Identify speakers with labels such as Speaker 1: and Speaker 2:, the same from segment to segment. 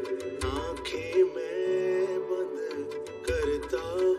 Speaker 1: आंखें मैं बंद करता हूँ।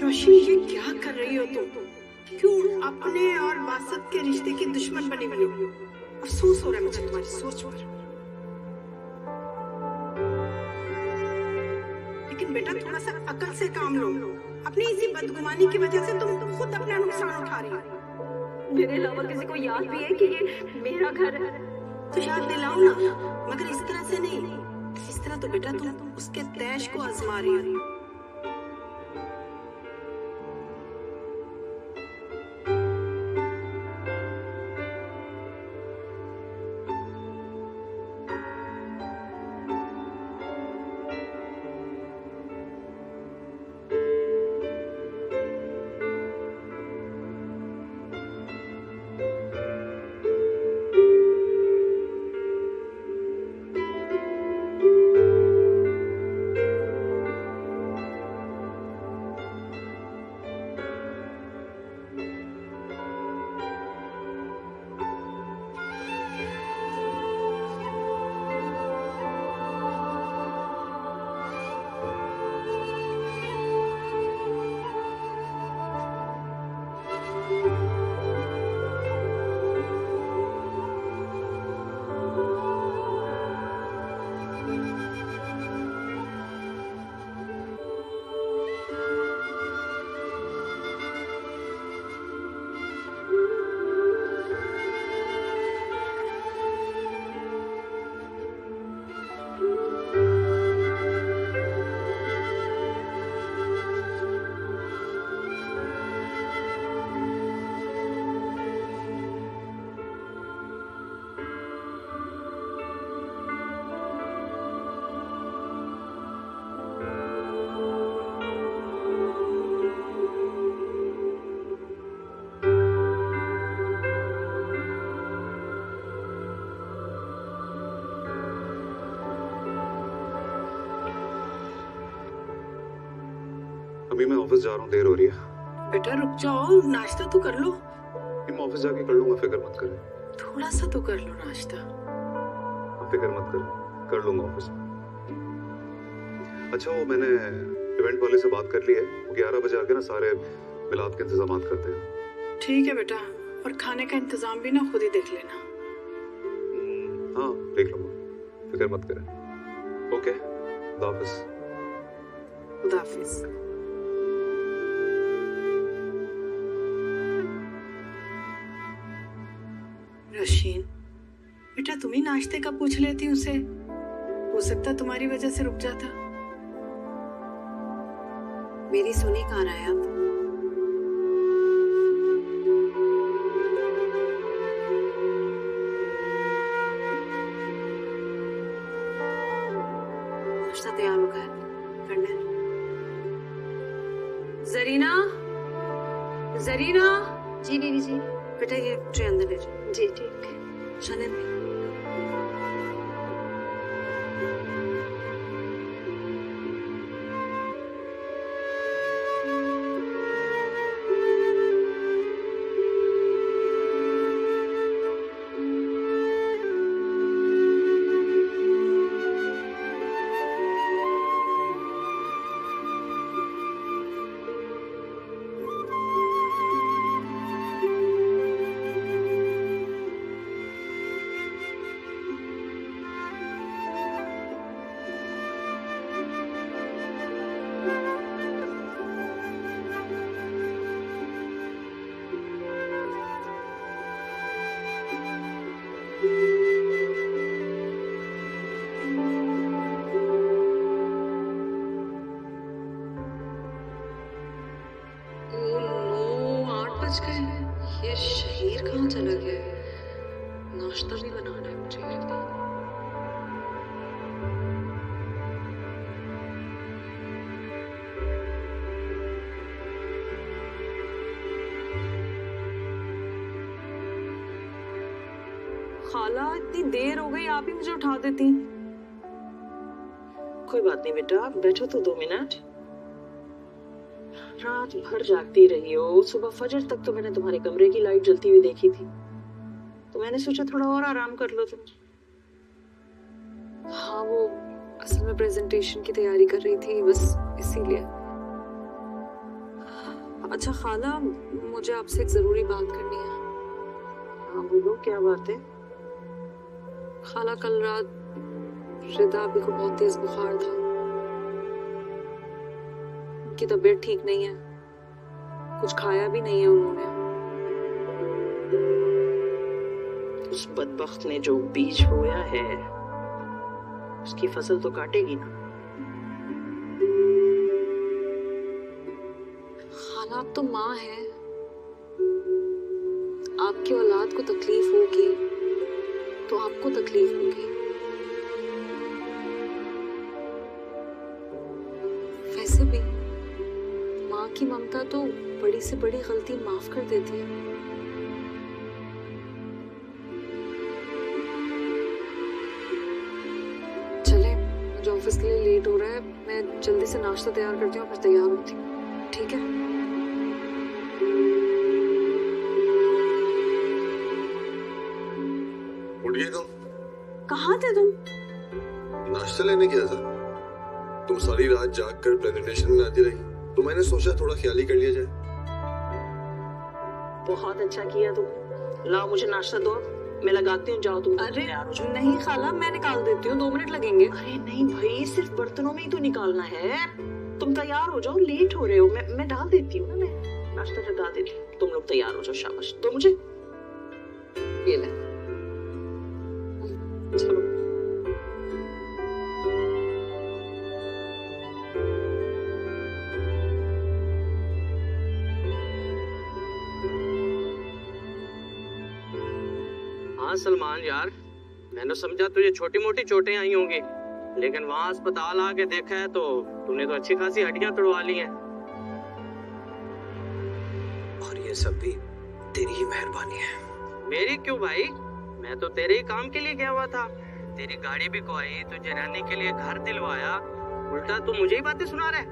Speaker 2: रोशनी, ये क्या कर रही हो तुम? क्यों अपने और बासत के रिश्ते की दुश्मन बनी हुई हो? अफसोस हो रहा है मुझे तुम्हारी सोच पर। लेकिन बेटा, थोड़ा सा अकल से काम लो। अपनी इसी बदगुमानी की वजह से तुम खुद अपना नुकसान उठा रही हो।
Speaker 3: मेरे अलावा किसी को याद भी है कि ये मेरा घर है?
Speaker 2: तो याद दिलाओ ना, मगर इस तरह से नहीं। इस तरह तो बेटा तुम उसके तैश को आजमा रही हो।
Speaker 4: अभी मैं ऑफिस जा रहा हूँ, देर हो रही है।
Speaker 2: बेटा रुक जाओ, नाश्ता तो कर लो।
Speaker 4: मैं ऑफिस जाके कर लूंगा, फिक्र मत करें।
Speaker 2: थोड़ा सा तो कर लो नाश्ता।
Speaker 4: फिक्र मत करें, कर लूंगा ऑफिस में। अच्छा, वो मैंने इवेंट वाले से बात कर ली है, वो 11 बजे आके ना सारे मिलाद के इंतजाम करते हैं।
Speaker 2: ठीक है बेटा, और खाने का इंतजाम भी ना खुद ही देख लेना।
Speaker 4: हाँ देख लूंगा, फिक्र मत करें। ओके, खुदा हाफिज।
Speaker 2: खुदा हाफिज। रोशीन बेटा, तुम ही नाश्ते का पूछ लेती उसे, हो सकता तुम्हारी वजह से रुक जाता।
Speaker 5: मेरी सुनी कहाँ रहा है आप? नाश्ता तैयार हो गया करना है।
Speaker 3: जरीना, जरीना।
Speaker 5: जी बीवी जी। बेटा ये ट्रे अंदर ले जाओ।
Speaker 3: जी ठीक है।
Speaker 5: शनन में ये शहीर कहाँ चला गया है? नाश्ता भी बनाना है मुझे। खाला इतनी देर हो गई, आप ही मुझे उठा देती।
Speaker 6: कोई बात नहीं बेटा, आप बैठो तो 2 मिनट। रात भर जागती रही हो, सुबह फजर तक तो मैंने तुम्हारे कमरे की लाइट जलती हुई देखी थी, तो मैंने सोचा थोड़ा और आराम कर लो तुम।
Speaker 5: हाँ, वो असल में प्रेजेंटेशन की तैयारी कर रही थी, बस इसीलिए। अच्छा खाला, मुझे आपसे एक जरूरी बात करनी है।
Speaker 6: हाँ बोलो, क्या बात है?
Speaker 5: खाला, कल रात रिदा अभी को बहुत तेज बुखार था। उनकी तबीयत ठीक नहीं है, कुछ खाया भी नहीं है उन्होंने।
Speaker 6: उस बदबख्त ने जो बीज बोया है उसकी फसल तो काटेगी ना।
Speaker 5: खाला, आप तो माँ हैं, आपकी औलाद को तकलीफ होगी तो आपको तकलीफ होगी। वैसे भी माँ की ममता तो बड़ी से बड़ी गलती माफ कर देती है। चले, मुझे ऑफिस के लिए लेट हो रहा है, मैं जल्दी से नाश्ता तैयार करती हूँ, फिर तैयार होती हूँ, ठीक है?
Speaker 1: उठ गई तुम?
Speaker 5: कहाँ थे तुम?
Speaker 1: नाश्ता लेने गया था। तुम सारी रात जाग कर प्रेजेंटेशन में आती रही, तो मैंने सोचा थोड़ा ख्याल ही कर लिया जाए।
Speaker 6: बहुत अच्छा किया तुम। लाओ मुझे नाश्ता दो, मैं लगाती हूँ, जाओ तुम।
Speaker 5: अरे नहीं खाला, मैं निकाल देती हूँ, 2 मिनट लगेंगे।
Speaker 6: अरे नहीं भाई, सिर्फ बर्तनों में ही तो निकालना है। तुम तैयार हो जाओ, लेट हो रहे हो। मैं डाल देती हूँ ना, मैं नाश्ता लगा देती हूँ। तुम लोग तैयार हो जाओ, शाबाश। तो मुझे
Speaker 5: ये ले।
Speaker 6: चलो।
Speaker 7: हाँ सलमान यार, मैंने समझा तुझे छोटी मोटी चोटें आई होंगी, लेकिन वहाँ अस्पताल आके देखा है तो तूने तो अच्छी खासी हड्डियां तोड़वा ली हैं।
Speaker 8: और ये सब भी तेरी ही मेहरबानी है।
Speaker 7: मेरी क्यों भाई, मैं तो तेरे ही काम के लिए गया हुआ था। तेरी गाड़ी भी कोई, तुझे रहने के लिए घर दिलवाया, उल्टा तू मुझे ही बातें सुना रहा है।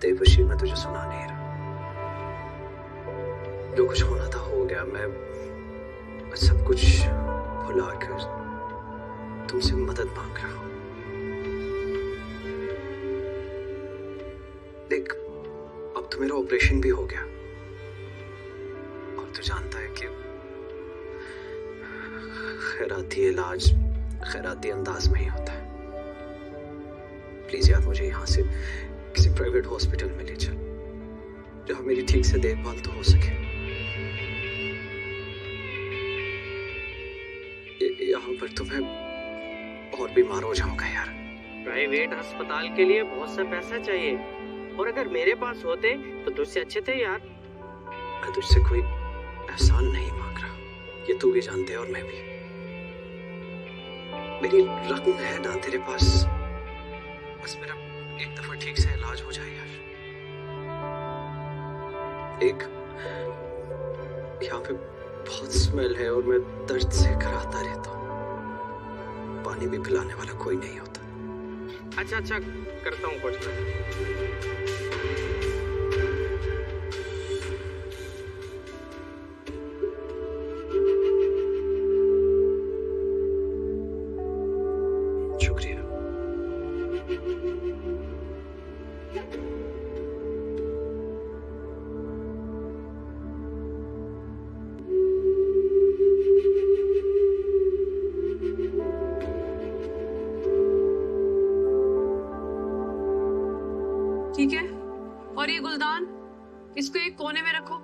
Speaker 8: देवशी, मैं तुझे सुना नहीं रहा। जो कुछ होना था हो गया। मैं सब कुछ भुला कर तुमसे मदद मांग रहा हूं। देख, अब तो मेरा ऑपरेशन भी हो गया, और तू जानता है कि खैराती इलाज खैराती अंदाज में ही होता है। प्लीज यार, मुझे यहाँ से किसी प्राइवेट हॉस्पिटल में ले चल, जहाँ मेरी ठीक से देखभाल तो हो सके। यहाँ पर तुम्हें और बीमार हो जाऊंगा यार।
Speaker 7: प्राइवेट अस्पताल के लिए बहुत सा पैसा चाहिए, और अगर मेरे पास होते तो तुझसे अच्छे थे यार।
Speaker 8: मैं तुझसे कोई एहसान नहीं मांग रहा, ये तू भी जानते है और मैं भी। मेरी रकम है ना तेरे पास, बस मेरा एक दफा ठीक से इलाज हो जाए यार। एक यहाँ पे बहुत स्मेल है और मैं दर्द से कराता रहता हूँ। पानी भी पिलाने वाला कोई नहीं होता।
Speaker 7: अच्छा करता हूँ कुछ।
Speaker 8: शुक्रिया।
Speaker 5: ठीक है, और ये गुलदान, इसको एक कोने में रखो।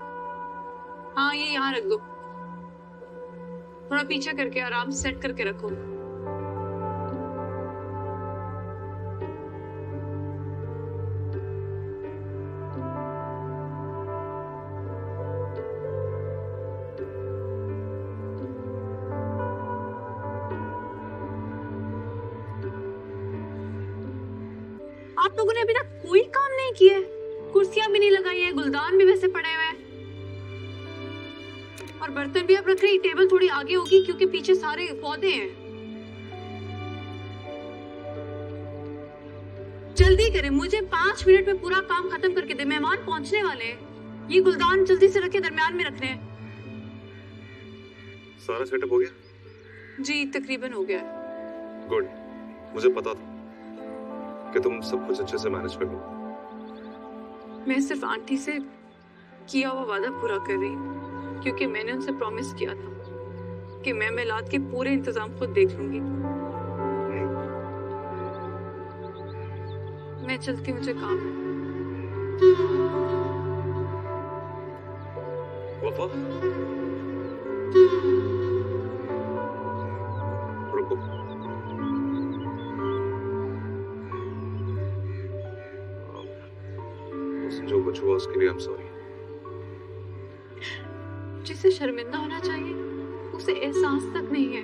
Speaker 5: हाँ, ये यहाँ रख दो, थोड़ा पीछे करके आराम से सेट करके रखो। आप लोगों ने अभी तक कोई काम नहीं किया है, कुर्सियां भी नहीं लगाई है, गुलदान भी वैसे पड़े हुए हैं। और बर्तन भी आप रख रही, टेबल थोड़ी आगे होगी क्योंकि पीछे सारे पौधे हैं। जल्दी करें, मुझे 5 मिनट में पूरा काम खत्म करके दे, मेहमान पहुंचने वाले हैं। ये गुलदान जल्दी से रखे, दरमियान में रखने हैं।
Speaker 4: सारा सेटअप हो गया?
Speaker 5: जी तकरीबन हो गया।
Speaker 4: गुड, मुझे पता था कि तुम सब कुछ अच्छे से मैनेज कर लो।
Speaker 5: मैं सिर्फ आंटी से किया हुआ वादा पूरा कर रही हूँ, क्योंकि मैंने उनसे प्रॉमिस किया था कि मैं मिलाद के पूरे इंतजाम खुद देख लूंगी। मैं चलती, मुझे काम है।
Speaker 4: वफा, रुको। जो कुछ हुआ उसके लिए आई एम सॉरी।
Speaker 5: जिसे शर्मिंदा होना चाहिए उसे एहसास तक नहीं है।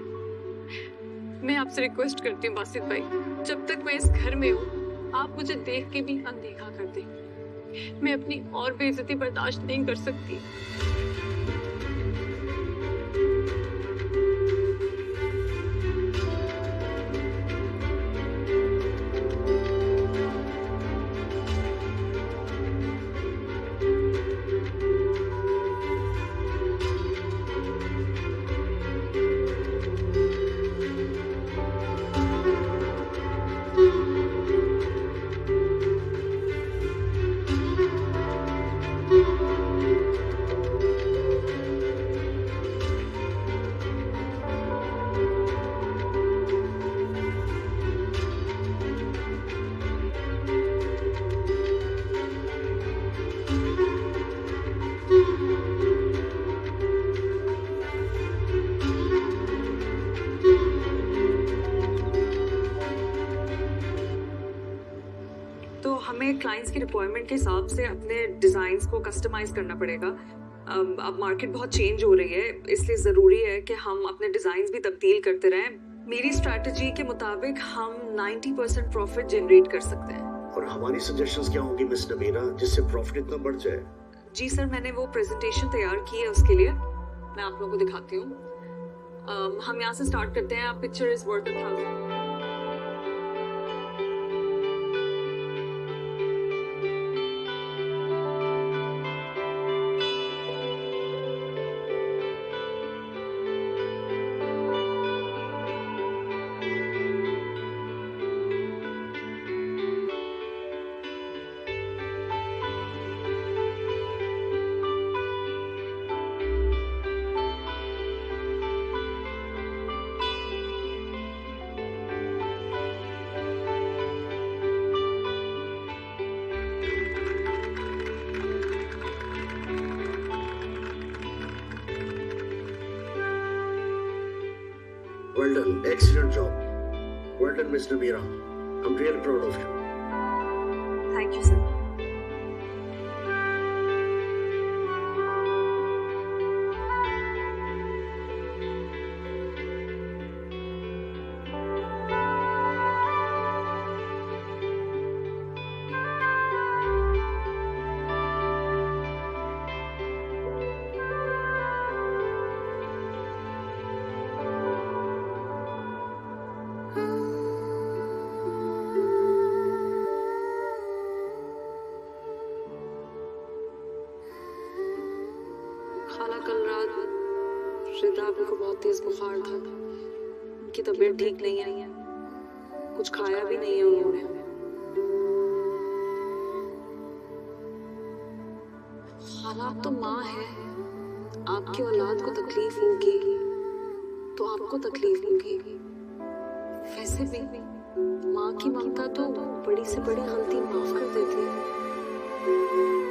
Speaker 5: मैं आपसे रिक्वेस्ट करती हूँ बासित भाई, जब तक मैं इस घर में हूँ आप मुझे देख के भी अनदेखा कर दें। मैं अपनी और बेइज्जती बर्दाश्त नहीं कर सकती। क्लाइंट्स की रिक्वायरमेंट के हिसाब से अपने डिजाइन्स को कस्टमाइज करना पड़ेगा। अब मार्केट बहुत चेंज हो रही है, इसलिए ज़रूरी है कि हम अपने डिजाइन्स भी तब्दील करते रहें। मेरी स्ट्रैटेजी के मुताबिक हम 90% प्रॉफिट जनरेट कर सकते हैं।
Speaker 9: और हमारी सजेशंस क्या होंगी मिस नबीरा, जिससे प्रॉफिट इतना बढ़ जाए?
Speaker 5: जी सर, मैंने वो प्रेजेंटेशन तैयार की है, उसके लिए मैं आप लोगों को दिखाती हूँ। हम यहाँ से स्टार्ट करते हैं। Picture is worth 1000।
Speaker 9: Well done, excellent job. Well done, Miss Nabira. I'm really proud of you.
Speaker 5: Thank you, sir. खाला कल रात श्रीदाबी को बहुत तेज बुखार था। उनकी तबीयत ठीक नहीं है, कुछ खाया भी नहीं है उन्होंने। खाला तो माँ है, आपकी औलाद को तकलीफ होगी तो आपको तकलीफ होगी। वैसे भी माँ की ममता तो बड़ी से बड़ी गलती माफ कर देती है।